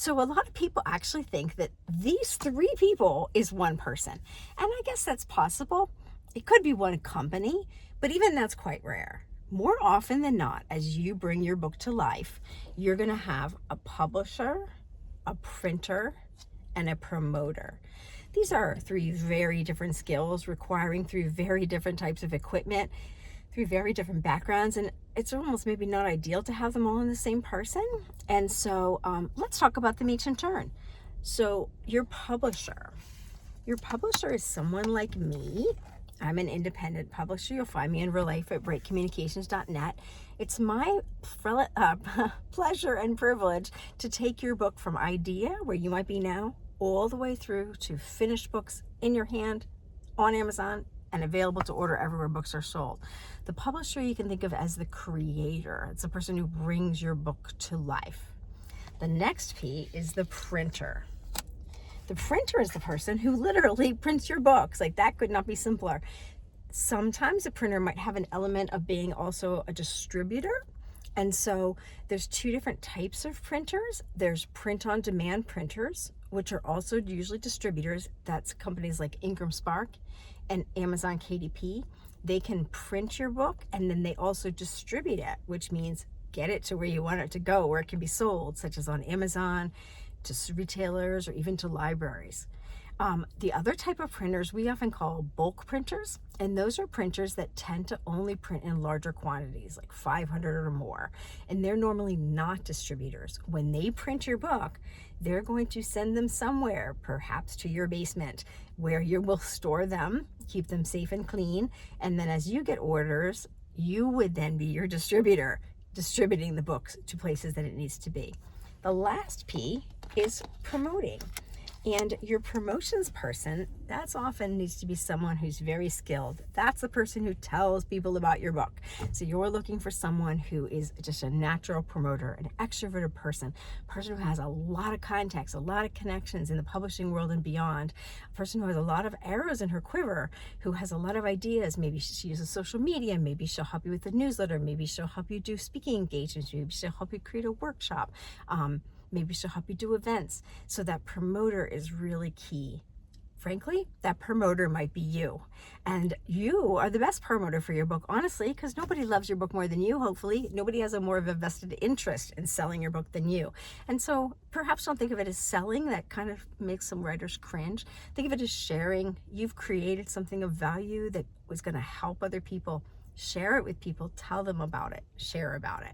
So a lot of people actually think that these three people is one person. And I guess that's possible. It could be one company, but even that's quite rare. More often than not, as you bring your book to life, you're going to have a publisher, a printer, and a promoter. These are three very different skills requiring three very different types of equipment, three very different backgrounds, and it's almost maybe not ideal to have them all in the same person. And so let's talk about them each in turn. So your publisher is someone like me. I'm an independent publisher. You'll find me in real life at breakcommunications.net. It's my pleasure and privilege to take your book from idea, where you might be now, all the way through to finished books in your hand on Amazon and available to order everywhere books are sold. The publisher you can think of as the creator. It's the person who brings your book to life. The next P is the printer. The printer is the person who literally prints your books. Like, that could not be simpler. Sometimes a printer might have an element of being also a distributor. And so there's two different types of printers. There's print-on-demand printers, which are also usually distributors. That's companies like Ingram Spark and Amazon KDP. They can print your book and then they also distribute it, which means get it to where you want it to go, where it can be sold, such as on Amazon, to retailers, or even to libraries. The other type of printers we often call bulk printers, and those are printers that tend to only print in larger quantities, like 500 or more, and they're normally not distributors. When they print your book, they're going to send them somewhere, perhaps to your basement, where you will store them, keep them safe and clean, and then as you get orders, you would then be your distributor, distributing the books to places that it needs to be. The last P is promoting. And your promotions person, that's often needs to be someone who's very skilled. That's the person who tells people about your book. So you're looking for someone who is just a natural promoter, an extroverted person who has a lot of contacts, a lot of connections in the publishing world and beyond, a person who has a lot of arrows in her quiver, who has a lot of ideas. Maybe she uses social media, maybe she'll help you with the newsletter, maybe she'll help you do speaking engagements, maybe she'll help you create a workshop. Maybe she'll help you do events. So that promoter is really key. Frankly, that promoter might be you. And you are the best promoter for your book, honestly, because nobody loves your book more than you, hopefully. Nobody has a more of a vested interest in selling your book than you. And so perhaps don't think of it as selling. That kind of makes some writers cringe. Think of it as sharing. You've created something of value that was going to help other people. Share it with people. Tell them about it. Share about it.